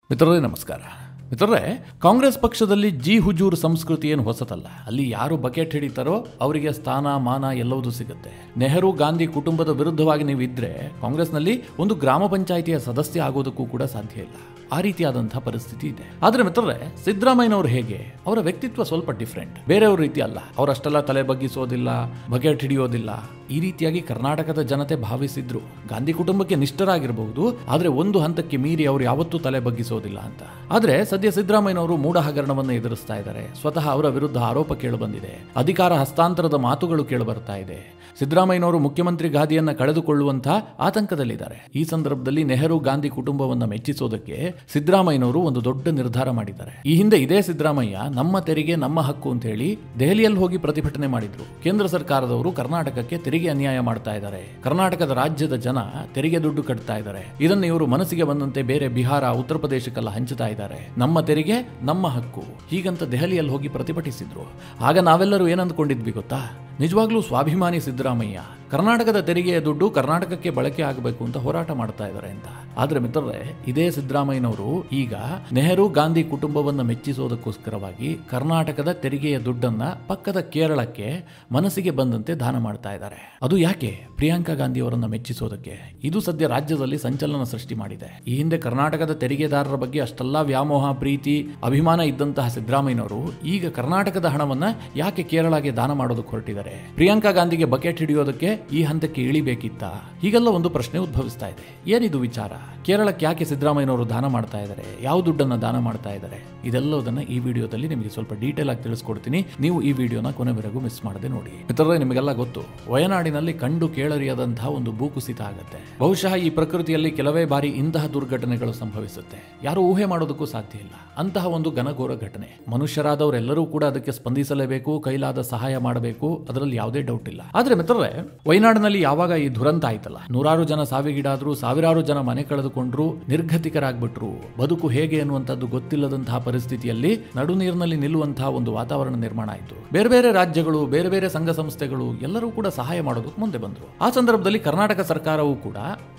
ಮಿತ್ರರೇ ನಮಸ್ಕಾರ. ಮಿತ್ರರೇ, ಕಾಂಗ್ರೆಸ್ ಪಕ್ಷದಲ್ಲಿ ಜಿ ಹುಜೂರ್ ಸಂಸ್ಕೃತಿ ಏನು ಹೊಸತಲ್ಲ. ಅಲ್ಲಿ ಯಾರು ಬಕೆಟ್ ಹಿಡಿತಾರೋ ಅವರಿಗೆ ಸ್ಥಾನ ಮಾನ ಎಲ್ಲವೂ ಸಿಗುತ್ತೆ. ನೆಹರು ಗಾಂಧಿ ಕುಟುಂಬದ ವಿರುದ್ಧವಾಗಿ ನೀವು ಇದ್ರೆ ಕಾಂಗ್ರೆಸ್ನಲ್ಲಿ ಒಂದು ಗ್ರಾಮ ಪಂಚಾಯಿತಿಯ ಸದಸ್ಯ ಆಗೋದಕ್ಕೂ ಕೂಡ ಸಾಧ್ಯ ಇಲ್ಲ. ಆ ರೀತಿಯಾದಂತಹ ಪರಿಸ್ಥಿತಿ ಇದೆ. ಆದ್ರೆ ಮಿತ್ರರೇ, ಸಿದ್ದರಾಮಯ್ಯನವರು ಹೇಗೆ, ಅವರ ವ್ಯಕ್ತಿತ್ವ ಸ್ವಲ್ಪ ಡಿಫ್ರೆಂಟ್, ಬೇರೆಯವ್ರ ರೀತಿ ಅಲ್ಲ. ಅವರಷ್ಟೆಲ್ಲ ತಲೆ ಬಗ್ಗಿಸೋದಿಲ್ಲ, ಬಕೆಟ್ ಹಿಡಿಯೋದಿಲ್ಲ. ಈ ರೀತಿಯಾಗಿ ಕರ್ನಾಟಕದ ಜನತೆ ಭಾವಿಸಿದ್ರು. ಗಾಂಧಿ ಕುಟುಂಬಕ್ಕೆ ನಿಷ್ಠರಾಗಿರಬಹುದು, ಆದ್ರೆ ಒಂದು ಹಂತಕ್ಕೆ ಮೀರಿ ಅವರು ಯಾವತ್ತೂ ತಲೆ ಬಗ್ಗಿಸೋದಿಲ್ಲ ಅಂತ. ಆದ್ರೆ ಸದ್ಯ ಸಿದ್ದರಾಮಯ್ಯನವರು ಮೂಢ ಹಗರಣವನ್ನು ಎದುರಿಸ್ತಾ ಇದ್ದಾರೆ. ಸ್ವತಃ ಅವರ ವಿರುದ್ಧ ಆರೋಪ ಕೇಳಿಬಂದಿದೆ. ಅಧಿಕಾರ ಹಸ್ತಾಂತರದ ಮಾತುಗಳು ಕೇಳಿಬರ್ತಾ ಇದೆ. ಸಿದ್ದರಾಮಯ್ಯನವರು ಮುಖ್ಯಮಂತ್ರಿ ಗಾದಿಯನ್ನ ಕಳೆದುಕೊಳ್ಳುವಂತಹ ಆತಂಕದಲ್ಲಿದ್ದಾರೆ. ಈ ಸಂದರ್ಭದಲ್ಲಿ ನೆಹರು ಗಾಂಧಿ ಕುಟುಂಬವನ್ನ ಮೆಚ್ಚಿಸೋದಕ್ಕೆ ಸಿದ್ದರಾಮಯ್ಯನವರು ಒಂದು ದೊಡ್ಡ ನಿರ್ಧಾರ ಮಾಡಿದ್ದಾರೆ. ಈ ಹಿಂದೆ ಇದೇ ಸಿದ್ದರಾಮಯ್ಯ ನಮ್ಮ ತೆರಿಗೆ ನಮ್ಮ ಹಕ್ಕು ಅಂತ ಹೇಳಿ ದೆಹಲಿಯಲ್ಲಿ ಹೋಗಿ ಪ್ರತಿಭಟನೆ ಮಾಡಿದ್ರು. ಕೇಂದ್ರ ಸರ್ಕಾರದವರು ಕರ್ನಾಟಕಕ್ಕೆ ತೆರಿಗೆ ಅನ್ಯಾಯ ಮಾಡ್ತಾ ಇದ್ದಾರೆ, ಕರ್ನಾಟಕದ ರಾಜ್ಯದ ಜನ ತೆರಿಗೆ ದುಡ್ಡು ಕಟ್ತಾ ಇದ್ದಾರೆ, ಇದನ್ನು ಇವರು ಮನಸ್ಸಿಗೆ ಬಂದಂತೆ ಬೇರೆ ಬಿಹಾರ ಉತ್ತರ ಪ್ರದೇಶಕ್ಕೆಲ್ಲ ಹಂಚುತ್ತಾ ಇದ್ದಾರೆ, ನಮ್ಮ ತೆರಿಗೆ ನಮ್ಮ ಹಕ್ಕು ಹೀಗಂತ ದೆಹಲಿಯಲ್ಲಿ ಹೋಗಿ ಪ್ರತಿಭಟಿಸಿದ್ರು. ಆಗ ನಾವೆಲ್ಲರೂ ಏನಂದ್ಕೊಂಡಿದ್ವಿ ಗೊತ್ತಾ? ನಿಜವಾಗ್ಲೂ ಸ್ವಾಭಿಮಾನಿ ಸಿದ್ದರಾಮಯ್ಯ ಕರ್ನಾಟಕದ ತೆರಿಗೆಯ ದುಡ್ಡು ಕರ್ನಾಟಕಕ್ಕೆ ಬಳಕೆ ಆಗಬೇಕು ಅಂತ ಹೋರಾಟ ಮಾಡ್ತಾ ಇದ್ದಾರೆ ಅಂತ. ಆದ್ರೆ ಮಿತ್ರರೇ, ಇದೇ ಸಿದ್ದರಾಮಯ್ಯನವರು ಈಗ ನೆಹರು ಗಾಂಧಿ ಕುಟುಂಬವನ್ನು ಮೆಚ್ಚಿಸೋದಕ್ಕೋಸ್ಕರವಾಗಿ ಕರ್ನಾಟಕದ ತೆರಿಗೆಯ ದುಡ್ಡನ್ನ ಪಕ್ಕದ ಕೇರಳಕ್ಕೆ ಮನಸ್ಸಿಗೆ ಬಂದಂತೆ ದಾನ ಮಾಡ್ತಾ ಇದ್ದಾರೆ. ಅದು ಯಾಕೆ? ಪ್ರಿಯಾಂಕಾ ಗಾಂಧಿ ಅವರನ್ನ ಮೆಚ್ಚಿಸೋದಕ್ಕೆ. ಇದು ಸದ್ಯ ರಾಜ್ಯದಲ್ಲಿ ಸಂಚಲನ ಸೃಷ್ಟಿ ಮಾಡಿದೆ. ಈ ಹಿಂದೆ ಕರ್ನಾಟಕದ ತೆರಿಗೆದಾರರ ಬಗ್ಗೆ ಅಷ್ಟೆಲ್ಲಾ ವ್ಯಾಮೋಹ, ಪ್ರೀತಿ, ಅಭಿಮಾನ ಇದ್ದಂತಹ ಸಿದ್ದರಾಮಯ್ಯನವರು ಈಗ ಕರ್ನಾಟಕದ ಹಣವನ್ನ ಯಾಕೆ ಕೇರಳಗೆ ದಾನ ಮಾಡೋದಕ್ಕೆ ಹೊರಟಿದ್ದಾರೆ? ಪ್ರಿಯಾಂಕಾ ಗಾಂಧಿಗೆ ಬಕೆಟ್ ಹಿಡಿಯೋದಕ್ಕೆ ಈ ಹಂತಕ್ಕೆ ಇಳಿಬೇಕಿತ್ತ? ಹೀಗೆಲ್ಲ ಒಂದು ಪ್ರಶ್ನೆ ಉದ್ಭವಿಸ್ತಾ ಇದೆ. ಏನಿದು ವಿಚಾರ? ಕೇರಳಕ್ಕೆ ಯಾಕೆ ಸಿದ್ದರಾಮಯ್ಯನವರು ದಾನ ಮಾಡ್ತಾ ಇದ್ದಾರೆ? ಯಾವ ದುಡ್ಡನ್ನ ದಾನ ಮಾಡ್ತಾ ಇದ್ದಾರೆ? ಇದೆಲ್ಲದನ್ನ ಈ ವಿಡಿಯೋದಲ್ಲಿ ನಿಮಗೆ ಸ್ವಲ್ಪ ಡೀಟೇಲ್ ಆಗಿ ತಿಳಿಸ್ಕೊಡ್ತೀನಿ. ನೀವು ಈ ವಿಡಿಯೋನ ಕೊನೆವರೆಗೂ ಮಿಸ್ ಮಾಡದೆ ನೋಡಿ. ಮಿತ್ರರೇ, ನಿಮಗೆಲ್ಲ ಗೊತ್ತು, ವಯನಾಡಿನಲ್ಲಿ ಕಂಡು ಕೇಳರಿಯದಂತಹ ಒಂದು ಭೂಕುಸಿತ ಆಗುತ್ತೆ. ಬಹುಶಃ ಈ ಪ್ರಕೃತಿಯಲ್ಲಿ ಕೆಲವೇ ಬಾರಿ ಇಂತಹ ದುರ್ಘಟನೆಗಳು ಸಂಭವಿಸುತ್ತೆ. ಯಾರು ಊಹೆ ಮಾಡೋದಕ್ಕೂ ಸಾಧ್ಯ ಇಲ್ಲ. ಅಂತಹ ಒಂದು ಘನಘೋರ ಘಟನೆ. ಮನುಷ್ಯರಾದವರೆಲ್ಲರೂ ಕೂಡ ಅದಕ್ಕೆ ಸ್ಪಂದಿಸಲೇಬೇಕು, ಕೈಲಾದ ಸಹಾಯ ಮಾಡಬೇಕು, ಅದರಲ್ಲಿ ಯಾವುದೇ ಡೌಟ್ ಇಲ್ಲ. ಆದ್ರೆ ಮಿತ್ರರೇ, ವಯನಾಡಿನಲ್ಲಿ ಯಾವಾಗ ಈ ದುರಂತ ಆಯ್ತಲ್ಲ, ನೂರಾರು ಜನ ಸಾವಿಗೀಡಾದ್ರು, ಸಾವಿರಾರು ಜನ ಮನೆ ಕಳೆದುಕೊಂಡ್ರು, ನಿರ್ಗತಿಕರಾಗ್ಬಿಟ್ರು, ಬದುಕು ಹೇಗೆ ಅನ್ನುವಂಥದ್ದು ಗೊತ್ತಿಲ್ಲದಂತಹ ಪರಿಸ್ಥಿತಿಯಲ್ಲಿ ನಡು ನೀರಿನಲ್ಲಿ ನಿಲ್ಲುವಂತಹ ಒಂದು ವಾತಾವರಣ ನಿರ್ಮಾಣ ಆಯಿತು. ಬೇರೆ ಬೇರೆ ರಾಜ್ಯಗಳು, ಬೇರೆ ಬೇರೆ ಸಂಘ ಸಂಸ್ಥೆಗಳು ಎಲ್ಲರೂ ಕೂಡ ಸಹಾಯ ಮಾಡೋದಕ್ಕೆ ಮುಂದೆ ಬಂದರು. ಆ ಸಂದರ್ಭದಲ್ಲಿ ಕರ್ನಾಟಕ ಸರ್ಕಾರವೂ ಕೂಡ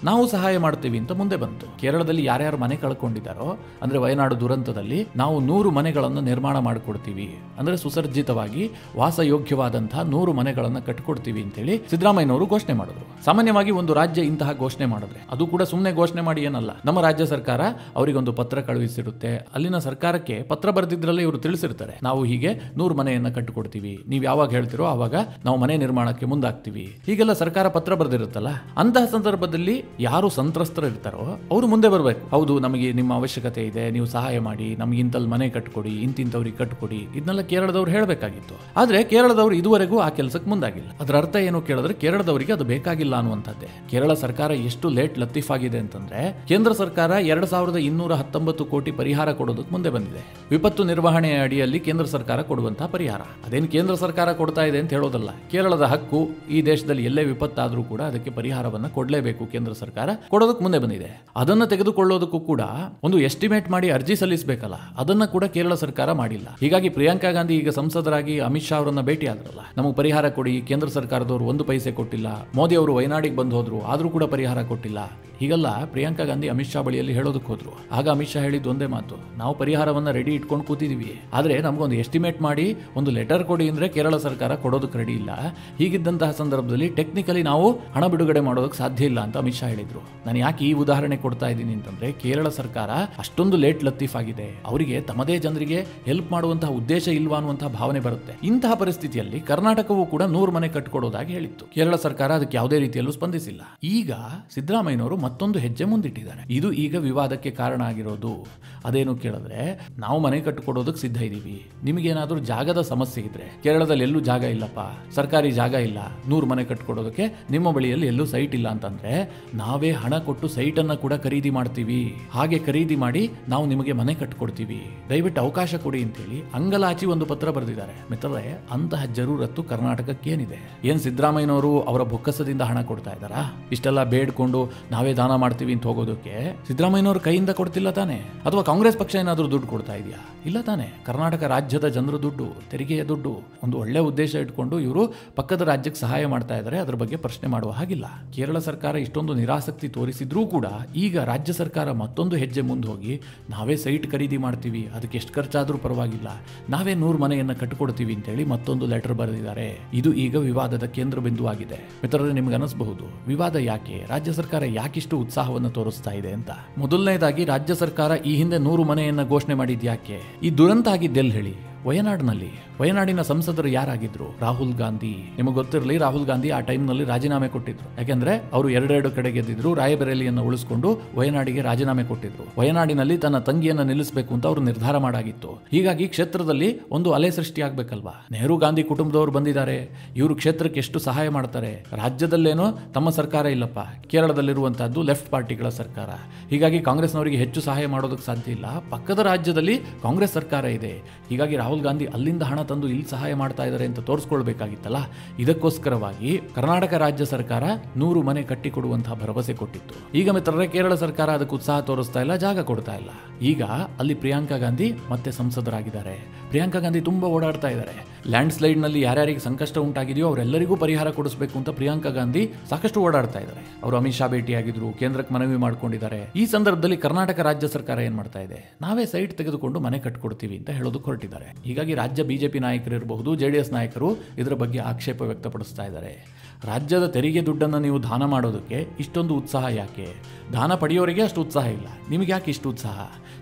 ನಾವು ಸಹಾಯ ಮಾಡ್ತೀವಿ ಅಂತ ಮುಂದೆ ಬಂತು. ಕೇರಳದಲ್ಲಿ ಯಾರ್ಯಾರು ಮನೆ ಕಳ್ಕೊಂಡಿದ್ದಾರೋ, ಅಂದ್ರೆ ವಯನಾಡು ದುರಂತದಲ್ಲಿ ನಾವು 100 ಮನೆಗಳನ್ನು ನಿರ್ಮಾಣ ಮಾಡಿಕೊಡ್ತೀವಿ, ಅಂದ್ರೆ ಸುಸರ್ಜಿತವಾಗಿ ವಾಸಯೋಗ್ಯವಾದಂತಹ 100 ಮನೆಗಳನ್ನು ಕಟ್ಟಿಕೊಡ್ತೀವಿ ಅಂತೇಳಿ ಸಿದ್ದರಾಮಯ್ಯನವರು ಘೋಷಣೆ ಮಾಡಿದ್ರು. ಸಾಮಾನ್ಯವಾಗಿ ಒಂದು ರಾಜ್ಯ ಇಂತಹ ಘೋಷಣೆ ಮಾಡಿದ್ರೆ, ಅದು ಕೂಡ ಸುಮ್ಮನೆ ಘೋಷಣೆ ಮಾಡಿ ಏನಲ್ಲ, ನಮ್ಮ ರಾಜ್ಯ ಸರ್ಕಾರ ಅವರಿಗೊಂದು ಪತ್ರ ಕಳುಹಿಸಿರುತ್ತೆ. ಅಲ್ಲಿನ ಸರ್ಕಾರಕ್ಕೆ ಪತ್ರ ಬರೆದಿದ್ರಲ್ಲಿ ಇವರು ತಿಳಿಸಿರ್ತಾರೆ, ನಾವು ಹೀಗೆ 100 ಮನೆಯನ್ನ ಕಟ್ಟಿಕೊಡ್ತೀವಿ, ನೀವು ಯಾವಾಗ ಹೇಳ್ತಿರೋ ಆವಾಗ ನಾವು ಮನೆ ನಿರ್ಮಾಣಕ್ಕೆ ಮುಂದಾಗ್ತೀವಿ. ಹೀಗೆಲ್ಲ ಸರ್ಕಾರ ಪತ್ರ ಬರೆದಿರುತ್ತಲ್ಲ, ಅಂತಹ ಸಂದರ್ಭದಲ್ಲಿ ಯಾರು ಸಂತ್ರಸ್ತರು ಇರ್ತಾರೋ ಅವರು ಮುಂದೆ ಬರಬೇಕು. ಹೌದು, ನಮಗೆ ನಿಮ್ಮ ಅವಶ್ಯಕತೆ ಇದೆ, ನೀವು ಸಹಾಯ ಮಾಡಿ, ನಮ್ಗೆ ಇಂತಲ್ಲಿ ಮನೆ ಕಟ್ಕೊಡಿ, ಇಂತಿಂತವ್ರಿಗೆ ಕಟ್ಕೊಡಿ, ಇದನ್ನೆಲ್ಲ ಕೇರಳದವ್ರು ಹೇಳಬೇಕಾಗಿತ್ತು. ಆದ್ರೆ ಕೇರಳದವರು ಇದುವರೆಗೂ ಆ ಕೆಲಸಕ್ಕೆ ಮುಂದಾಗಿಲ್ಲ. ಅದರ ಅರ್ಥ ಏನು ಕೇಳಿದ್ರೆ, ಕೇರಳದವರಿಗೆ ಅದು ಬೇಕಾಗಿಲ್ಲ ಅನ್ನುವಂಥದ್ದೇ. ಕೇರಳ ಸರ್ಕಾರ ಎಷ್ಟು ಲೇಟ್ ಲತೀಫ್ ಆಗಿದೆ ಅಂತಂದ್ರೆ, ಕೇಂದ್ರ ಸರ್ಕಾರ 2219 ಕೋಟಿ ಪರಿಹಾರ ಕೊಡೋದಕ್ಕೆ ಮುಂದೆ ಬಂದಿದೆ. ವಿಪತ್ತು ನಿರ್ವಹಣೆಯ ಅಡಿಯಲ್ಲಿ ಕೇಂದ್ರ ಸರ್ಕಾರ ಕೊಡುವಂತಹ ಪರಿಹಾರ. ಅದೇನು ಕೇಂದ್ರ ಸರ್ಕಾರ ಕೊಡ್ತಾ ಇದೆ ಅಂತ ಹೇಳೋದಲ್ಲ, ಕೇರಳದ ಹಕ್ಕು. ಈ ದೇಶದಲ್ಲಿ ಎಲ್ಲೇ ವಿಪತ್ತಾದ್ರೂ ಕೂಡ ಅದಕ್ಕೆ ಪರಿಹಾರವನ್ನ ಕೊಡಲೇಬೇಕು. ಕೇಂದ್ರ ಸರ್ಕಾರ ಕೊಡೋದಕ್ಕೆ ಮುಂದೆ ಬಂದಿದೆ. ಅದನ್ನ ತೆಗೆದುಕೊಳ್ಳೋದಕ್ಕೂ ಕೂಡ ಒಂದು ಎಸ್ಟಿಮೇಟ್ ಮಾಡಿ ಅರ್ಜಿ ಸಲ್ಲಿಸಬೇಕಲ್ಲ, ಅದನ್ನ ಕೂಡ ಕೇರಳ ಸರ್ಕಾರ ಮಾಡಿಲ್ಲ. ಹೀಗಾಗಿ ಪ್ರಿಯಾಂಕಾ ಗಾಂಧಿ ಈಗ ಸಂಸದರಾಗಿ ಅಮಿತ್ ಶಾ ಅವರನ್ನ ಭೇಟಿ ಆದ್ರಲ್ಲ, ನಮಗೆ ಪರಿಹಾರ ಕೊಡಿ, ಕೇಂದ್ರ ಸರ್ಕಾರದವರು 1 ಪೈಸೆ ಕೊಟ್ಟಿಲ್ಲ. ಮೋದಿ ಅವರು ವಯನಾಡಿಗೆ ಬಂದು ಹೋದ್ರು, ಆದ್ರೂ ಕೂಡ ಪರಿಹಾರ ಕೊಟ್ಟಿಲ್ಲ. ಹೀಗೆಲ್ಲ ಪ್ರಿಯಾಂಕಾ ಗಾಂಧಿ ಅಮಿತ್ ಶಾ ಬಳಿಯಲ್ಲಿ ಹೇಳೋದಕ್ಕೆ ಹೋದ್ರು. ಆಗ ಅಮಿತ್ ಶಾ ಹೇಳಿದ್ದು ಒಂದೇ ಮಾತು, ನಾವು ಪರಿಹಾರವನ್ನ ರೆಡಿ ಇಟ್ಕೊಂಡು ಕೂತಿದೀವಿ, ಆದ್ರೆ ನಮಗೊಂದು ಎಸ್ಟಿಮೇಟ್ ಮಾಡಿ ಒಂದು ಲೆಟರ್ ಕೊಡಿ ಅಂದ್ರೆ ಕೇರಳ ಸರ್ಕಾರ ಕೊಡೋದಕ್ಕೆ ರೆಡಿ ಇಲ್ಲ. ಹೀಗಿದ್ದಂತಹ ಸಂದರ್ಭದಲ್ಲಿ ಟೆಕ್ನಿಕಲಿ ನಾವು ಹಣ ಬಿಡುಗಡೆ ಮಾಡೋದಕ್ಕೆ ಸಾಧ್ಯ ಇಲ್ಲ ಅಂತ ಅಮಿತ್ ಶಾ ಹೇಳಿದ್ರು. ನಾನು ಯಾಕೆ ಈ ಉದಾಹರಣೆ ಕೊಡ್ತಾ ಇದ್ದೀನಿ ಅಂತಂದ್ರೆ, ಕೇರಳ ಸರ್ಕಾರ ಅಷ್ಟೊಂದು ಲೇಟ್ ಲತೀಫ್ ಆಗಿದೆ. ಅವರಿಗೆ ತಮ್ಮದೇ ಜನರಿಗೆ ಹೆಲ್ಪ್ ಮಾಡುವಂತಹ ಉದ್ದೇಶ ಇಲ್ವಾ ಅನ್ನುವಂತಹ ಭಾವನೆ ಬರುತ್ತೆ. ಇಂತಹ ಪರಿಸ್ಥಿತಿಯಲ್ಲಿ ಕರ್ನಾಟಕವೂ ಕೂಡ 100 ಮನೆ ಕಟ್ಟಿಕೊಡೋದಾಗಿ ಹೇಳಿತ್ತು. ಕೇರಳ ಸರ್ಕಾರ ಅದಕ್ಕೆ ಯಾವುದೇ ರೀತಿಯಲ್ಲೂ ಸ್ಪಂದಿಸಿಲ್ಲ. ಈಗ ಸಿದ್ದರಾಮಯ್ಯನವರು ಮತ್ತೊಂದು ಹೆಜ್ಜೆ ಮುಂದಿಟ್ಟಿದ್ದಾರೆ. ಇದು ಈಗ ವಿವಾದಕ್ಕೆ ಕಾರಣ ಆಗಿರೋದು. ಅದೇನು ಕೇಳಿದ್ರೆ, ನಾವು ಮನೆ ಕಟ್ಟಿಕೊಡೋದಕ್ಕೆ ಸಿದ್ಧ ಇದ್ದೀವಿ, ನಿಮಗೇನಾದ್ರೂ ಜಾಗದ ಸಮಸ್ಯೆ ಇದ್ರೆ, ಕೇರಳದಲ್ಲಿ ಎಲ್ಲೂ ಜಾಗ ಇಲ್ಲಪ್ಪ, ಸರ್ಕಾರಿ ಜಾಗ ಇಲ್ಲ, 100 ಮನೆ ಕಟ್ಟಿಕೊಡೋದಕ್ಕೆ ನಿಮ್ಮ ಬಳಿಯಲ್ಲಿ ಎಲ್ಲೂ ಸೈಟ್ ಇಲ್ಲ ಅಂತಂದ್ರೆ, ನಾವೇ ಹಣ ಕೊಟ್ಟು ಸೈಟ್ ಅನ್ನ ಕೂಡ ಖರೀದಿ ಮಾಡ್ತೀವಿ. ಹಾಗೆ ಖರೀದಿ ಮಾಡಿ ನಾವು ನಿಮಗೆ ಮನೆ ಕಟ್ಟಿಕೊಡ್ತೀವಿ, ದಯವಿಟ್ಟು ಅವಕಾಶ ಕೊಡಿ ಅಂತೇಳಿ ಅಂಗಲಾಚಿ ಒಂದು ಪತ್ರ ಬರೆದಿದ್ದಾರೆ. ಮಿತ್ರರೇ, ಅಂತಹ ಜರೂರತ್ತು ಕರ್ನಾಟಕಕ್ಕೆ ಏನಿದೆ? ಏನ್ ಸಿದ್ದರಾಮಯ್ಯನವರು ಅವರ ಬೊಕ್ಕಸದಿಂದ ಹಣ ಕೊಡ್ತಾ ಇದ್ದಾರಾ? ಇಷ್ಟೆಲ್ಲ ಬೇಡ್ಕೊಂಡು ನಾವೇ ದಾನ ಮಾಡ್ತೀವಿ ಅಂತ ಹೋಗೋದಕ್ಕೆ ಸಿದ್ದರಾಮಯ್ಯನವರು ಕೈಯಿಂದ ಕೊಡ್ತಿಲ್ಲ ತಾನೆ? ಅಥವಾ ಕಾಂಗ್ರೆಸ್ ಪಕ್ಷ ಏನಾದರೂ ದುಡ್ಡು ಕೊಡ್ತಾ ಇದೆಯಾ? ಇಲ್ಲ ತಾನೆ. ಕರ್ನಾಟಕ ರಾಜ್ಯದ ಜನರ ದುಡ್ಡು, ತೆರಿಗೆಯ ದುಡ್ಡು, ಒಂದು ಒಳ್ಳೆ ಉದ್ದೇಶ ಇಟ್ಕೊಂಡು ಇವರು ಪಕ್ಕದ ರಾಜ್ಯಕ್ಕೆ ಸಹಾಯ ಮಾಡ್ತಾ ಇದ್ದಾರೆ. ಅದರ ಬಗ್ಗೆ ಪ್ರಶ್ನೆ ಮಾಡುವ ಹಾಗಿಲ್ಲ. ಕೇರಳ ಸರ್ಕಾರ ಇಷ್ಟೊಂದು ನಿರಾಸಕ್ತಿ ತೋರಿಸಿದ್ರೂ ಕೂಡ ಈಗ ರಾಜ್ಯ ಸರ್ಕಾರ ಮತ್ತೊಂದು ಹೆಜ್ಜೆ ಮುಂದೆ ಹೋಗಿ ನಾವೇ ಸೈಟ್ ಖರೀದಿ ಮಾಡ್ತೀವಿ, ಅದಕ್ಕೆ ಎಷ್ಟು ಖರ್ಚಾದರೂ ಪರವಾಗಿಲ್ಲ, ನಾವೇ 100 ಮನೆಯನ್ನು ಕಟ್ಟಿಕೊಡ್ತೀವಿ ಅಂತೇಳಿ ಮತ್ತೊಂದು ಲೆಟರ್ ಬರೆದಿದ್ದಾರೆ. ಇದು ಈಗ ವಿವಾದದ ಕೇಂದ್ರ ಬಿಂದುವಾಗಿದೆ. ಮಿತ್ರರೇ, ನಿಮ್ಗೆ ಅನಿಸಬಹುದು ವಿವಾದ ಯಾಕೆ, ರಾಜ್ಯ ಸರ್ಕಾರ ಯಾಕಿಷ್ಟು ಉತ್ಸಾಹವನ್ನು ತೋರಿಸ್ತಾ ಇದೆ ಅಂತ. ಮೊದಲನೇದಾಗಿ ರಾಜ್ಯ ಸರ್ಕಾರ ಈ ಹಿಂದೆ 100 ಮನೆಯನ್ನ ಘೋಷಣೆ ಮಾಡಿದ್ಯಾಕೆ? ಈ ದುರಂತ ಆಗಿದ್ದೆಲ್ಲಿ ಹೇಳಿ? ವಯನಾಡಿನ ಸಂಸದರು ಯಾರಾಗಿದ್ರು? ರಾಹುಲ್ ಗಾಂಧಿ. ನಿಮಗೆ ಗೊತ್ತಿರಲಿ, ರಾಹುಲ್ ಗಾಂಧಿ ಆ ಟೈಮ್ನಲ್ಲಿ ರಾಜೀನಾಮೆ ಕೊಟ್ಟಿದ್ರು. ಯಾಕೆಂದ್ರೆ ಅವರು 2 ಕಡೆ ಗೆದ್ದಿದ್ರು. ರಾಯಬರೇಲಿಯನ್ನು ಉಳಿಸಿಕೊಂಡು ವಯನಾಡಿಗೆ ರಾಜೀನಾಮೆ ಕೊಟ್ಟಿದ್ರು. ವಯನಾಡಿನಲ್ಲಿ ತನ್ನ ತಂಗಿಯನ್ನು ನಿಲ್ಲಿಸಬೇಕು ಅಂತ ಅವರು ನಿರ್ಧಾರ ಮಾಡಾಗಿತ್ತು. ಹೀಗಾಗಿ ಕ್ಷೇತ್ರದಲ್ಲಿ ಒಂದು ಅಲೆ ಸೃಷ್ಟಿಯಾಗಬೇಕಲ್ವಾ? ನೆಹರು ಗಾಂಧಿ ಕುಟುಂಬದವರು ಬಂದಿದ್ದಾರೆ, ಇವರು ಕ್ಷೇತ್ರಕ್ಕೆ ಎಷ್ಟು ಸಹಾಯ ಮಾಡ್ತಾರೆ. ರಾಜ್ಯದಲ್ಲೇನೋ ತಮ್ಮ ಸರ್ಕಾರ ಇಲ್ಲಪ್ಪ, ಕೇರಳದಲ್ಲಿರುವಂತಹದ್ದು ಲೆಫ್ಟ್ ಪಾರ್ಟಿಗಳ ಸರ್ಕಾರ. ಹೀಗಾಗಿ ಕಾಂಗ್ರೆಸ್ನವರಿಗೆ ಹೆಚ್ಚು ಸಹಾಯ ಮಾಡೋದಕ್ಕೆ ಸಾಧ್ಯ ಇಲ್ಲ. ಪಕ್ಕದ ರಾಜ್ಯದಲ್ಲಿ ಕಾಂಗ್ರೆಸ್ ಸರ್ಕಾರ ಇದೆ. ಹೀಗಾಗಿ ರಾಹುಲ್ ಗಾಂಧಿ ಅಲ್ಲಿಂದ ಹಣ ತಂದು ಇಲ್ಲಿ ಸಹಾಯ ಮಾಡ್ತಾ ಇದ್ದಾರೆ ಅಂತ ತೋರಿಸ್ಕೊಳ್ಬೇಕಾಗಿತ್ತಲ್ಲ. ಇದಕ್ಕೋಸ್ಕರವಾಗಿ ಕರ್ನಾಟಕ ರಾಜ್ಯ ಸರ್ಕಾರ 100 ಮನೆ ಕಟ್ಟಿಕೊಡುವಂತಹ ಭರವಸೆ ಕೊಟ್ಟಿತ್ತು. ಈಗ ಮಿತ್ರರೇ, ಕೇರಳ ಸರ್ಕಾರ ಅದಕ್ಕೆ ಉತ್ಸಾಹ ತೋರಿಸ್ತಾ ಇಲ್ಲ, ಜಾಗ ಕೊಡ್ತಾ ಇಲ್ಲ. ಈಗ ಅಲ್ಲಿ ಪ್ರಿಯಾಂಕಾ ಗಾಂಧಿ ಮತ್ತೆ ಸಂಸದರಾಗಿದ್ದಾರೆ. ಪ್ರಿಯಾಂಕಾ ಗಾಂಧಿ ತುಂಬಾ ಓಡಾಡ್ತಾ ಇದ್ದಾರೆ. ಲ್ಯಾಂಡ್ ಸ್ಲೈಡ್ ನಲ್ಲಿ ಯಾರ್ಯಾರಿಗೆ ಸಂಕಷ್ಟ ಉಂಟಾಗಿದೆಯೋ ಅವರೆಲ್ಲರಿಗೂ ಪರಿಹಾರ ಕೊಡಿಸಬೇಕು ಅಂತ ಪ್ರಿಯಾಂಕಾ ಗಾಂಧಿ ಸಾಕಷ್ಟು ಓಡಾಡ್ತಾ ಇದ್ದಾರೆ. ಅವರು ಅಮಿತ್ ಶಾ ಭೇಟಿಯಾಗಿದ್ರು, ಕೇಂದ್ರಕ್ಕೆ ಮನವಿ ಮಾಡ್ಕೊಂಡಿದ್ದಾರೆ. ಈ ಸಂದರ್ಭದಲ್ಲಿ ಕರ್ನಾಟಕ ರಾಜ್ಯ ಸರ್ಕಾರ ಏನ್ ಮಾಡ್ತಾ ಇದೆ? ನಾವೇ ಸೈಟ್ ತೆಗೆದುಕೊಂಡು ಮನೆ ಕಟ್ಕೊಡ್ತೀವಿ ಅಂತ ಹೇಳೋದಕ್ಕೆ ಹೊರಟಿದ್ದಾರೆ. ಹೀಗಾಗಿ ರಾಜ್ಯ ಬಿಜೆಪಿ ನಾಯಕರು ಇರಬಹುದು, JDS ನಾಯಕರು ಇದರ ಬಗ್ಗೆ ಆಕ್ಷೇಪ ವ್ಯಕ್ತಪಡಿಸ್ತಾ ಇದ್ದಾರೆ. ರಾಜ್ಯದ ತೆರಿಗೆ ದುಡ್ಡನ್ನು ನೀವು ದಾನ ಮಾಡೋದಕ್ಕೆ ಇಷ್ಟೊಂದು ಉತ್ಸಾಹ ಯಾಕೆ? ದಾನ ಪಡೆಯೋರಿಗೆ ಅಷ್ಟು ಉತ್ಸಾಹ ಇಲ್ಲ, ನಿಮಗೆ ಯಾಕೆ ಇಷ್ಟು ಉತ್ಸಾಹ?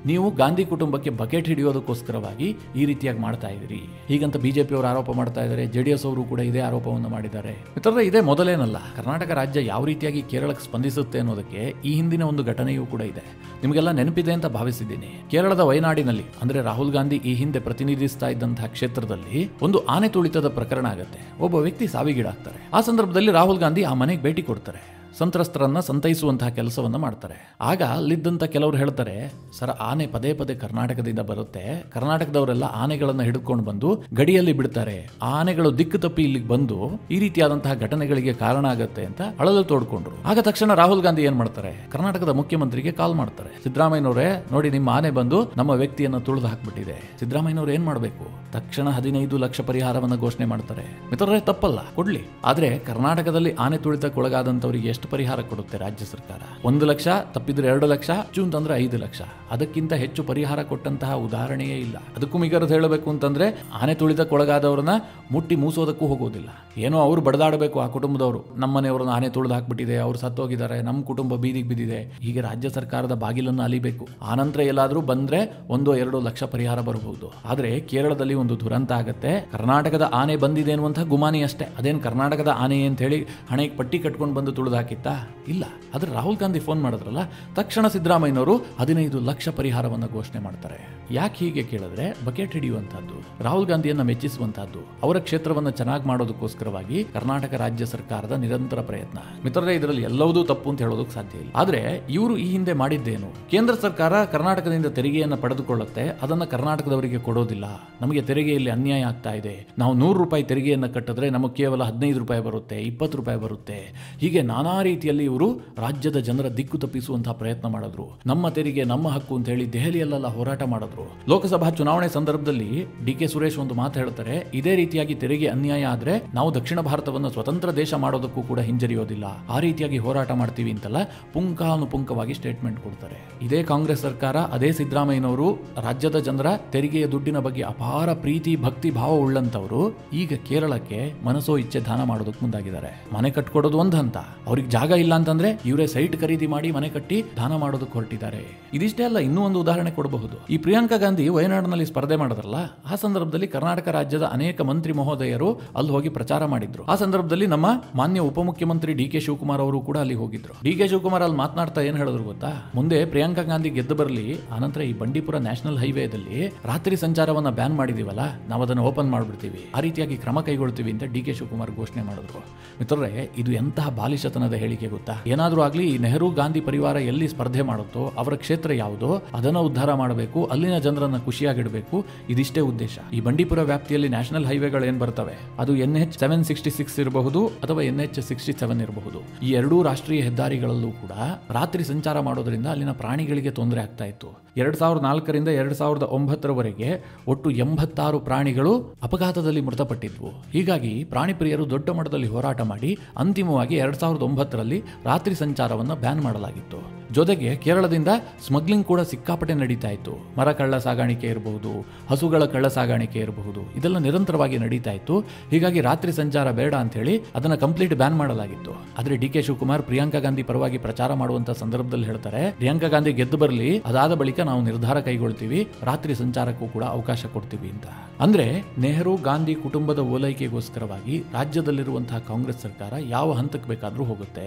ನೀವು ಗಾಂಧಿ ಕುಟುಂಬಕ್ಕೆ ಬಕೆಟ್ ಹಿಡಿಯೋದಕ್ಕೋಸ್ಕರವಾಗಿ ಈ ರೀತಿಯಾಗಿ ಮಾಡ್ತಾ ಇದ್ದೀರಿ ಹೀಗಂತ ಬಿಜೆಪಿ ಅವರು ಆರೋಪ ಮಾಡ್ತಾ ಇದ್ದಾರೆ. JDS ಅವರು ಕೂಡ ಇದೇ ಆರೋಪವನ್ನು ಮಾಡಿದ್ದಾರೆ. ಮಿತ್ರರೇ, ಇದೇ ಮೊದಲೇನಲ್ಲ. ಕರ್ನಾಟಕ ರಾಜ್ಯ ಯಾವ ರೀತಿಯಾಗಿ ಕೇರಳಕ್ಕೆ ಸ್ಪಂದಿಸುತ್ತೆ ಅನ್ನೋದಕ್ಕೆ ಈ ಹಿಂದಿನ ಒಂದು ಘಟನೆಯೂ ಕೂಡ ಇದೆ. ನಿಮಗೆಲ್ಲ ನೆನಪಿದೆ ಅಂತ ಭಾವಿಸಿದ್ದೀನಿ. ಕೇರಳದ ವಯನಾಡಿನಲ್ಲಿ, ಅಂದ್ರೆ ರಾಹುಲ್ ಗಾಂಧಿ ಈ ಹಿಂದೆ ಪ್ರತಿನಿಧಿಸ್ತಾ ಇದ್ದಂತಹ ಕ್ಷೇತ್ರದಲ್ಲಿ ಒಂದು ಆನೆ ತುಳಿತದ ಪ್ರಕರಣ ಆಗುತ್ತೆ. ಒಬ್ಬ ವ್ಯಕ್ತಿ ಸಾವಿಗೀಡಾಗ್ತಾರೆ. ಆ ಸಂದರ್ಭದಲ್ಲಿ ರಾಹುಲ್ ಗಾಂಧಿ ಆ ಮನೆಗೆ ಭೇಟಿ ಕೊಡ್ತಾರೆ. ಸಂತ್ರಸ್ತರನ್ನ ಸಂತೈಸುವಂತಹ ಕೆಲಸವನ್ನ ಮಾಡ್ತಾರೆ. ಆಗ ಅಲ್ಲಿದ್ದಂತ ಕೆಲವರು ಹೇಳ್ತಾರೆ, ಸರ್, ಆನೆ ಪದೇ ಪದೇ ಕರ್ನಾಟಕದಿಂದ ಬರುತ್ತೆ, ಕರ್ನಾಟಕದವರೆಲ್ಲ ಆನೆಗಳನ್ನ ಹಿಡ್ಕೊಂಡು ಬಂದು ಗಡಿಯಲ್ಲಿ ಬಿಡ್ತಾರೆ, ಆ ಆನೆಗಳು ದಿಕ್ಕು ತಪ್ಪಿ ಇಲ್ಲಿಗೆ ಬಂದು ಈ ರೀತಿಯಾದಂತಹ ಘಟನೆಗಳಿಗೆ ಕಾರಣ ಆಗುತ್ತೆ ಅಂತ ಅಳಲು ತೋಡ್ಕೊಂಡ್ರು. ಆಗ ತಕ್ಷಣ ರಾಹುಲ್ ಗಾಂಧಿ ಏನ್ ಮಾಡ್ತಾರೆ? ಕರ್ನಾಟಕದ ಮುಖ್ಯಮಂತ್ರಿಗೆ ಕಾಲ್ ಮಾಡ್ತಾರೆ. ಸಿದ್ದರಾಮಯ್ಯನವರೇ, ನೋಡಿ, ನಿಮ್ಮ ಆನೆ ಬಂದು ನಮ್ಮ ವ್ಯಕ್ತಿಯನ್ನು ತುಳಿದು ಹಾಕ್ಬಿಟ್ಟಿದೆ. ಸಿದ್ದರಾಮಯ್ಯನವರು ಏನ್ ಮಾಡಬೇಕು? ತಕ್ಷಣ 15 ಲಕ್ಷ ಪರಿಹಾರವನ್ನು ಘೋಷಣೆ ಮಾಡ್ತಾರೆ. ಮಿತ್ರರೇ, ತಪ್ಪಲ್ಲ, ಕೊಡ್ಲಿ. ಆದ್ರೆ ಕರ್ನಾಟಕದಲ್ಲಿ ಆನೆ ತುಳಿತಕ್ಕೊಳಗಾದಂತವರಿಗೆ ಎಷ್ಟು ಪರಿಹಾರ ಕೊಡುತ್ತೆ ರಾಜ್ಯ ಸರ್ಕಾರ? 1 ಲಕ್ಷ, ತಪ್ಪಿದ್ರೆ 2 ಲಕ್ಷ, ಚೂಂತಂದ್ರೆ 5 ಲಕ್ಷ. ಅದಕ್ಕಿಂತ ಹೆಚ್ಚು ಪರಿಹಾರ ಕೊಟ್ಟಂತಹ ಉದಾಹರಣೆಯೇ ಇಲ್ಲ. ಅದಕ್ಕೂ ಮಿಗರದು ಹೇಳಬೇಕು ಅಂತಂದ್ರೆ, ಆನೆ ತುಳಿತಕ್ಕೊಳಗಾದವರನ್ನ ಮುಟ್ಟಿ ಮೂಸೋದಕ್ಕೂ ಹೋಗೋದಿಲ್ಲ. ಏನೋ ಅವ್ರು ಬಡದಾಡಬೇಕು, ಆ ಕುಟುಂಬದವರು, ನಮ್ಮನೆಯವ್ರನ್ನ ಆನೆ ತುಳಿದು ಹಾಕ್ಬಿಟ್ಟಿದೆ, ಅವ್ರು ಸತ್ತೋಗಿದ್ದಾರೆ, ನಮ್ಮ ಕುಟುಂಬ ಬೀದಿಗೆ ಬಿದ್ದಿದೆ, ಹೀಗೆ ರಾಜ್ಯ ಸರ್ಕಾರದ ಬಾಗಿಲನ್ನು ಅಲಿಬೇಕು. ಆನಂತರ ಎಲ್ಲಾದ್ರೂ ಬಂದ್ರೆ 1-2 ಲಕ್ಷ ಪರಿಹಾರ ಬರಬಹುದು. ಆದ್ರೆ ಕೇರಳದಲ್ಲಿ ಒಂದು ದುರಂತ ಆಗತ್ತೆ. ಕರ್ನಾಟಕದ ಆನೆ ಬಂದಿದೆ ಅನ್ನುವಂತಹ ಗುಮಾನಿ ಅಷ್ಟೇ. ಅದೇನು ಕರ್ನಾಟಕದ ಆನೆ ಅಂತ ಹೇಳಿ ಹಣೆಗೆ ಪಟ್ಟಿ ಕಟ್ಕೊಂಡು ಬಂದು ತುಳಿದು ಹಾಕಿತ್ತಾ? ಇಲ್ಲ. ಆದ್ರೆ ರಾಹುಲ್ ಗಾಂಧಿ ಫೋನ್ ಮಾಡಿದ್ರಲ್ಲ, ತಕ್ಷಣ ಸಿದ್ದರಾಮಯ್ಯನವರು 15 ಲಕ್ಷ ಪರಿಹಾರವನ್ನು ಘೋಷಣೆ ಮಾಡ್ತಾರೆ. ಯಾಕೆ ಹೀಗೆ ಕೇಳಿದ್ರೆ, ಬಕೆಟ್ ಹಿಡಿಯುವಂತಹದ್ದು, ರಾಹುಲ್ ಗಾಂಧಿಯನ್ನ ಮೆಚ್ಚಿಸುವಂತಹದ್ದು, ಅವರ ಕ್ಷೇತ್ರವನ್ನು ಚೆನ್ನಾಗಿ ಮಾಡೋದಕ್ಕೋಸ್ಕರವಾಗಿ ಕರ್ನಾಟಕ ರಾಜ್ಯ ಸರ್ಕಾರದ ನಿರಂತರ ಪ್ರಯತ್ನ. ಮಿತ್ರರೇ, ಇದರಲ್ಲಿ ಎಲ್ಲವೂ ತಪ್ಪು ಅಂತ ಹೇಳೋದಕ್ಕೆ ಸಾಧ್ಯ ಇಲ್ಲ. ಆದ್ರೆ ಇವರು ಈ ಹಿಂದೆ ಮಾಡಿದ್ದೇನು? ಕೇಂದ್ರ ಸರ್ಕಾರ ಕರ್ನಾಟಕದಿಂದ ತೆರಿಗೆಯನ್ನು ಪಡೆದುಕೊಳ್ಳುತ್ತೆ, ಅದನ್ನ ಕರ್ನಾಟಕದವರಿಗೆ ಕೊಡೋದಿಲ್ಲ. ನಮಗೆ ತೆರಿಗೆಯಲ್ಲಿ ಅನ್ಯಾಯ ಆಗ್ತಾ ಇದೆ, ನಾವು 100 ರೂಪಾಯಿ ತೆರಿಗೆಯನ್ನು ಕಟ್ಟಿದ್ರೆ ನಮಗೆ ಕೇವಲ 15 ರೂಪಾಯಿ ಬರುತ್ತೆ, 20 ರೂಪಾಯಿ ಬರುತ್ತೆ. ಹೀಗೆ ನಾನಾ ರೀತಿಯಲ್ಲಿ ಇವರು ರಾಜ್ಯದ ಜನರ ದಿಕ್ಕು ತಪ್ಪಿಸುವಂತಹ ಪ್ರಯತ್ನ ಮಾಡಿದ್ರು. ನಮ್ಮ ತೆರಿಗೆ ನಮ್ಮ ಹಕ್ಕು ಅಂತ ಹೇಳಿ ದೆಹಲಿಯಲ್ಲೆಲ್ಲ ಹೋರಾಟ ಮಾಡಿದ್ರು. ಲೋಕಸಭಾ ಚುನಾವಣೆ ಸಂದರ್ಭದಲ್ಲಿ DK ಸುರೇಶ್ ಒಂದು ಮಾತು ಹೇಳ್ತಾರೆ, ಇದೇ ರೀತಿಯಾಗಿ ತೆರಿಗೆ ಅನ್ಯಾಯ ಆದ್ರೆ ನಾವು ದಕ್ಷಿಣ ಭಾರತವನ್ನು ಸ್ವತಂತ್ರ ದೇಶ ಮಾಡೋದಕ್ಕೂ ಕೂಡ ಹಿಂಜರಿಯೋದಿಲ್ಲ, ಆ ರೀತಿಯಾಗಿ ಹೋರಾಟ ಮಾಡ್ತೀವಿ ಅಂತೆಲ್ಲ ಪುಂಖಾನುಪುಂಖವಾಗಿ ಸ್ಟೇಟ್ಮೆಂಟ್ ಕೊಡ್ತಾರೆ. ಇದೇ ಕಾಂಗ್ರೆಸ್ ಸರ್ಕಾರ, ಅದೇ ಸಿದ್ದರಾಮಯ್ಯನವರು ರಾಜ್ಯದ ಜನರ ತೆರಿಗೆಯ ದುಡ್ಡಿನ ಬಗ್ಗೆ ಅಪಾರ ಪ್ರೀತಿ ಭಕ್ತಿ ಭಾವ ಉಳ್ಳಂತವರು ಈಗ ಕೇರಳಕ್ಕೆ ಮನಸೋ ಇಚ್ಛೆ ದಾನ ಮಾಡೋದಕ್ಕೆ ಮುಂದಾಗಿದ್ದಾರೆ. ಮನೆ ಕಟ್ಕೊಡೋದು ಒಂದು ಹಂತ, ಅವ್ರಿಗೆ ಜಾಗ ಇಲ್ಲ ಅಂತಂದ್ರೆ ಇವರೇ ಸೈಟ್ ಖರೀದಿ ಮಾಡಿ ಮನೆ ಕಟ್ಟಿ ದಾನ ಮಾಡೋದಕ್ಕೆ ಹೊರಟಿದ್ದಾರೆ. ಇದಿಷ್ಟೇ ಅಲ್ಲ, ಇನ್ನೂ ಒಂದು ಉದಾಹರಣೆ ಕೊಡಬಹುದು. ಈ ಪ್ರಿಯಾಂಕಾ ಗಾಂಧಿ ವಯನಾಡಿನಲ್ಲಿ ಸ್ಪರ್ಧೆ ಮಾಡಿದ್ರಲ್ಲ, ಆ ಸಂದರ್ಭದಲ್ಲಿ ಕರ್ನಾಟಕ ರಾಜ್ಯದ ಅನೇಕ ಮಂತ್ರಿ ಮಹೋದಯರು ಅಲ್ಲಿ ಹೋಗಿ ಪ್ರಚಾರ ಮಾಡಿದ್ರು. ಆ ಸಂದರ್ಭದಲ್ಲಿ ನಮ್ಮ ಮಾನ್ಯ ಉಪಮುಖ್ಯಮಂತ್ರಿ DK ಶಿವಕುಮಾರ್ ಅವರು ಕೂಡ ಅಲ್ಲಿ ಹೋಗಿದ್ರು. DK ಶಿವಕುಮಾರ್ ಅಲ್ಲಿ ಮಾತನಾಡ್ತಾ ಏನ್ ಹೇಳಿದ್ರು ಗೊತ್ತಾ? ಮುಂದೆ ಪ್ರಿಯಾಂಕಾ ಗಾಂಧಿ ಗೆದ್ದು ಬರಲಿ, ಆನಂತರ ಈ ಬಂಡೀಪುರ ನ್ಯಾಷನಲ್ ಹೈವೇದಲ್ಲಿ ರಾತ್ರಿ ಸಂಚಾರವನ್ನ ಬ್ಯಾನ್ ಮಾಡಿದೀವಲ್ಲ, ನೋಡ್ತೀವಲ್ಲ, ನಾವು ಅದನ್ನು ಓಪನ್ ಮಾಡಿಬಿಡ್ತೀವಿ, ಆ ರೀತಿಯಾಗಿ ಕ್ರಮ ಕೈಗೊಳ್ತೀವಿ ಅಂತ ಡಿ ಕೆ ಶಿವಕುಮಾರ್ ಘೋಷಣೆ ಮಾಡಿದ್ರು. ಮಿತ್ರರೇ, ಇದು ಎಂತಹ ಬಾಲಿಶತನದ ಹೇಳಿಕೆ ಗೊತ್ತಾ? ಏನಾದರೂ ಆಗಲಿ, ಈ ನೆಹರು ಗಾಂಧಿ ಪರಿವಾರ ಎಲ್ಲಿ ಸ್ಪರ್ಧೆ ಮಾಡುತ್ತೋ ಅವರ ಕ್ಷೇತ್ರ ಯಾವುದೋ ಅದನ್ನು ಉದ್ಧಾರ ಮಾಡಬೇಕು, ಅಲ್ಲಿನ ಜನರನ್ನ ಖುಷಿಯಾಗಿಡಬೇಕು, ಇದಿಷ್ಟೇ ಉದ್ದೇಶ. ಈ ಬಂಡೀಪುರ ವ್ಯಾಪ್ತಿಯಲ್ಲಿ ನ್ಯಾಷನಲ್ ಹೈವೇಗಳು ಏನ್ ಬರ್ತವೆ, ಅದು NH 766 ಇರಬಹುದು ಅಥವಾ NH 67 ಇರಬಹುದು. ಈ ಎರಡೂ ರಾಷ್ಟ್ರೀಯ ಹೆದ್ದಾರಿಗಳಲ್ಲೂ ಕೂಡ ರಾತ್ರಿ ಸಂಚಾರ ಮಾಡೋದ್ರಿಂದ ಅಲ್ಲಿನ ಪ್ರಾಣಿಗಳಿಗೆ ತೊಂದರೆ ಆಗ್ತಾ ಇತ್ತು. 2004ರಿಂದ 2009ರವರೆಗೆ ಒಟ್ಟು 86 ಪ್ರಾಣಿಗಳು ಅಪಘಾತದಲ್ಲಿ ಮೃತಪಟ್ಟಿದ್ವು. ಹೀಗಾಗಿ ಪ್ರಾಣಿ ಪ್ರಿಯರು ದೊಡ್ಡ ಮಟ್ಟದಲ್ಲಿ ಹೋರಾಟ ಮಾಡಿ ಅಂತಿಮವಾಗಿ 2009ರಲ್ಲಿ ರಾತ್ರಿ ಸಂಚಾರವನ್ನು ಬ್ಯಾನ್ ಮಾಡಲಾಗಿತ್ತು. ಜೊತೆಗೆ ಕೇರಳದಿಂದ ಸ್ಮಗ್ಲಿಂಗ್ ಕೂಡ ಸಿಕ್ಕಾಪಟ್ಟೆ ನಡೀತಾ ಇತ್ತು. ಮರ ಕಳ್ಳ ಸಾಗಾಣಿಕೆ ಇರಬಹುದು, ಹಸುಗಳ ಕಳ್ಳ ಸಾಗಾಣಿಕೆ ಇರಬಹುದು, ಇದೆಲ್ಲ ನಿರಂತರವಾಗಿ ನಡೀತಾ ಇತ್ತು. ಹೀಗಾಗಿ ರಾತ್ರಿ ಸಂಚಾರ ಬೇಡ ಅಂತ ಹೇಳಿ ಅದನ್ನ ಕಂಪ್ಲೀಟ್ ಬ್ಯಾನ್ ಮಾಡಲಾಗಿತ್ತು. ಆದ್ರೆ ಡಿ ಕೆ ಶಿವಕುಮಾರ್ ಪ್ರಿಯಾಂಕಾ ಗಾಂಧಿ ಪರವಾಗಿ ಪ್ರಚಾರ ಮಾಡುವಂತ ಸಂದರ್ಭದಲ್ಲಿ ಹೇಳ್ತಾರೆ, ಪ್ರಿಯಾಂಕಾ ಗಾಂಧಿ ಗೆದ್ದು ಬರಲಿ, ಅದಾದ ಬಳಿಕ ನಾವು ನಿರ್ಧಾರ ಕೈಗೊಳ್ತೀವಿ, ರಾತ್ರಿ ಸಂಚಾರಕ್ಕೂ ಕೂಡ ಅವಕಾಶ ಕೊಡ್ತೀವಿ ಅಂತ. ಅಂದ್ರೆ ನೆಹರು ಗಾಂಧಿ ಕುಟುಂಬದ ಓಲೈಕೆಗೋಸ್ಕರವಾಗಿ ರಾಜ್ಯದಲ್ಲಿರುವಂತಹ ಕಾಂಗ್ರೆಸ್ ಸರ್ಕಾರ ಯಾವ ಹಂತಕ್ಕೆ ಬೇಕಾದ್ರೂ ಹೋಗುತ್ತೆ.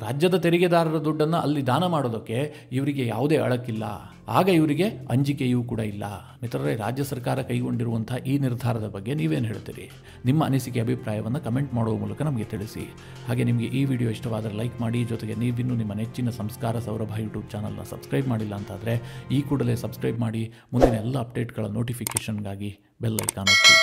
ರಾಜ್ಯದ ತೆರಿಗೆದಾರರ ದುಡ್ಡನ್ನ ಅಲ್ಲಿ ದಾನ ಮಾಡೋದಕ್ಕೆ ಇವರಿಗೆ ಯಾವುದೇ ಅಳಕಿಲ್ಲ, ಆಗ ಇವರಿಗೆ ಅಂಜಿಕೆಯೂ ಕೂಡ ಇಲ್ಲ. ಮಿತ್ರರೇ, ರಾಜ್ಯ ಸರ್ಕಾರ ಕೈಗೊಂಡಿರುವಂತಹ ಈ ನಿರ್ಧಾರದ ಬಗ್ಗೆ ನೀವೇನು ಹೇಳ್ತೀರಿ? ನಿಮ್ಮ ಅನಿಸಿಕೆ ಅಭಿಪ್ರಾಯವನ್ನು ಕಮೆಂಟ್ ಮಾಡುವ ಮೂಲಕ ನಮಗೆ ತಿಳಿಸಿ. ಹಾಗೆ ನಿಮಗೆ ಈ ವಿಡಿಯೋ ಇಷ್ಟವಾದರೆ ಲೈಕ್ ಮಾಡಿ. ಜೊತೆಗೆ ನೀವಿನ್ನೂ ನಿಮ್ಮ ನೆಚ್ಚಿನ ಸಂಸ್ಕಾರ ಸೌರಭ ಯೂಟ್ಯೂಬ್ ಚಾನಲ್ನ ಸಬ್ಸ್ಕ್ರೈಬ್ ಮಾಡಿಲ್ಲ ಅಂತಾದರೆ ಈ ಕೂಡಲೇ ಸಬ್ಸ್ಕ್ರೈಬ್ ಮಾಡಿ. ಮುಂದಿನ ಎಲ್ಲ ಅಪ್ಡೇಟ್ಗಳ ನೋಟಿಫಿಕೇಷನ್ಗಾಗಿ ಬೆಲ್ ಐಕಾನ್ ಒತ್ತಿ.